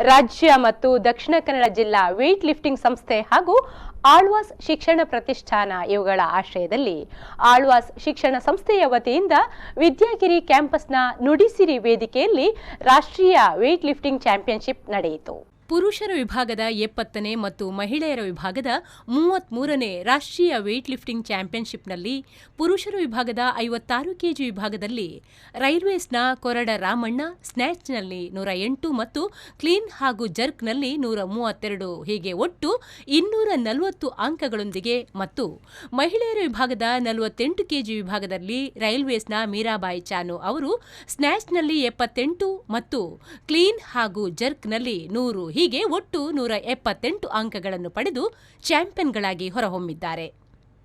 ರಾಜ್ಯ ಮತ್ತು ದಕ್ಷಿಣ ಕನ್ನಡ ಜಿಲ್ಲಾ ವೇಟ್ ಲಿಫ್ಟಿಂಗ್ ಸಂಸ್ಥೆ ಹಾಗೂ ಆಳ್ವಾಸ್ ಶಿಕ್ಷಣ ಪ್ರತಿಷ್ಠಾನ ಇವುಗಳ ಆಶ್ರಯದಲ್ಲಿ ಆಳ್ವಾಸ್ ಶಿಕ್ಷಣ ಸಂಸ್ಥೆಯ ವತಿಯಿಂದ ವಿದ್ಯಾಗಿರಿ ಕ್ಯಾಂಪಸ್ನ ನುಡಿಸಿರಿ ವೇದಿಕೆಯಲ್ಲಿ ರಾಷ್ಟ್ರೀಯ ವೇಟ್ ಲಿಫ್ಟಿಂಗ್ ಚಾಂಪಿಯನ್ಶಿಪ್ ನಡೆಯಿತು. ಪುರುಷರ ವಿಭಾಗದ 70ನೇ ಮತ್ತು ಮಹಿಳೆಯರ ವಿಭಾಗದ 33ನೇ ರಾಷ್ಟ್ರೀಯ ವೇಟ್ ಲಿಫ್ಟಿಂಗ್ ಚಾಂಪಿಯನ್ಶಿಪ್ನಲ್ಲಿ ಪುರುಷರ ವಿಭಾಗದ 56 ಕೆಜಿ ವಿಭಾಗದಲ್ಲಿ ರೈಲ್ವೇಸ್ನ ಕೊರಡ ರಾಮಣ್ಣ ಸ್ನ್ಯಾಚ್ನಲ್ಲಿ 108 ಮತ್ತು ಕ್ಲೀನ್ ಹಾಗೂ ಜರ್ಕ್ನಲ್ಲಿ 132 ಹೀಗೆ ಒಟ್ಟು 240 ಅಂಕಗಳೊಂದಿಗೆ ಮತ್ತು ಮಹಿಳೆಯರ ವಿಭಾಗದ 48 ಕೆಜಿ ವಿಭಾಗದಲ್ಲಿ ರೈಲ್ವೇಸ್ನ ಮೀರಾಬಾಯಿ ಚಾನು ಅವರು ಸ್ನ್ಯಾಚ್ನಲ್ಲಿ 78 ಮತ್ತು ಕ್ಲೀನ್ ಹಾಗೂ ಜರ್ಕ್ನಲ್ಲಿ 100 ಹೀಗೆ ಒಟ್ಟು 178 ಅಂಕಗಳನ್ನು ಪಡೆದು ಚಾಂಪಿಯನ್ಗಳಾಗಿ ಹೊರಹೊಮ್ಮಿದ್ದಾರೆ.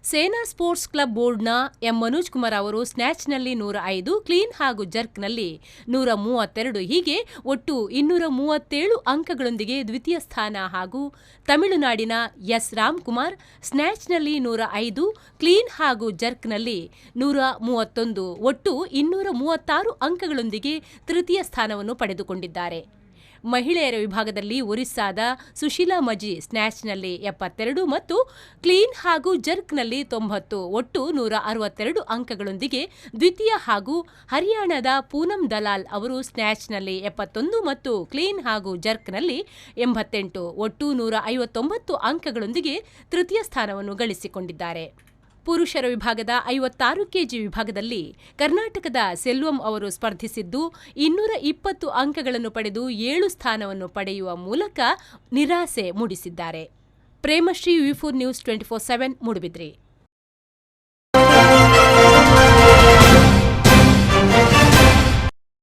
ಸೇನಾ ಸ್ಪೋರ್ಟ್ಸ್ ಕ್ಲಬ್ ಬೋರ್ಡ್ನ ಎಂ ಮನೋಜ್ ಕುಮಾರ್ ಅವರು ಸ್ನ್ಯಾಚ್ನಲ್ಲಿ 105, ಕ್ಲೀನ್ ಹಾಗೂ ಜರ್ಕ್ನಲ್ಲಿ 132 ಹೀಗೆ ಒಟ್ಟು 237 ಅಂಕಗಳೊಂದಿಗೆ ದ್ವಿತೀಯ ಸ್ಥಾನ ಹಾಗೂ ತಮಿಳುನಾಡಿನ ಎಸ್ ರಾಮ್ಕುಮಾರ್ ಸ್ನ್ಯಾಚ್ನಲ್ಲಿ 105, ಕ್ಲೀನ್ ಹಾಗೂ ಜರ್ಕ್ನಲ್ಲಿ 131 ಒಟ್ಟು 236 ಅಂಕಗಳೊಂದಿಗೆ ತೃತೀಯ ಸ್ಥಾನವನ್ನು ಪಡೆದುಕೊಂಡಿದ್ದಾರೆ. ಮಹಿಳೆಯರ ವಿಭಾಗದಲ್ಲಿ ಒರಿಸ್ಸಾದ ಸುಶೀಲಾ ಮಜಿ ಸ್ನ್ಯಾಚ್ನಲ್ಲಿ 72 ಮತ್ತು ಕ್ಲೀನ್ ಹಾಗೂ ಜರ್ಕ್ನಲ್ಲಿ 90 ಒಟ್ಟು 162 ಅಂಕಗಳೊಂದಿಗೆ ದ್ವಿತೀಯ ಹಾಗೂ ಹರಿಯಾಣದ ಪೂನಂ ದಲಾಲ್ ಅವರು ಸ್ನ್ಯಾಚ್ನಲ್ಲಿ 71 ಮತ್ತು ಕ್ಲೀನ್ ಹಾಗೂ ಜರ್ಕ್ನಲ್ಲಿ 88 ಒಟ್ಟು 159 ಅಂಕಗಳೊಂದಿಗೆ ತೃತೀಯ ಸ್ಥಾನವನ್ನು ಗಳಿಸಿಕೊಂಡಿದ್ದಾರೆ. ಪುರುಷರ ವಿಭಾಗದ 56 ಕೆಜಿ ವಿಭಾಗದಲ್ಲಿ ಕರ್ನಾಟಕದ ಸೆಲ್ವಂ ಅವರು ಸ್ಪರ್ಧಿಸಿದ್ದು 220 ಅಂಕಗಳನ್ನು ಪಡೆದು 7 ಸ್ಥಾನವನ್ನು ಪಡೆಯುವ ಮೂಲಕ ನಿರಾಸೆ ಮೂಡಿಸಿದ್ದಾರೆ. Premashree V4 news 24/7 Moodbidri.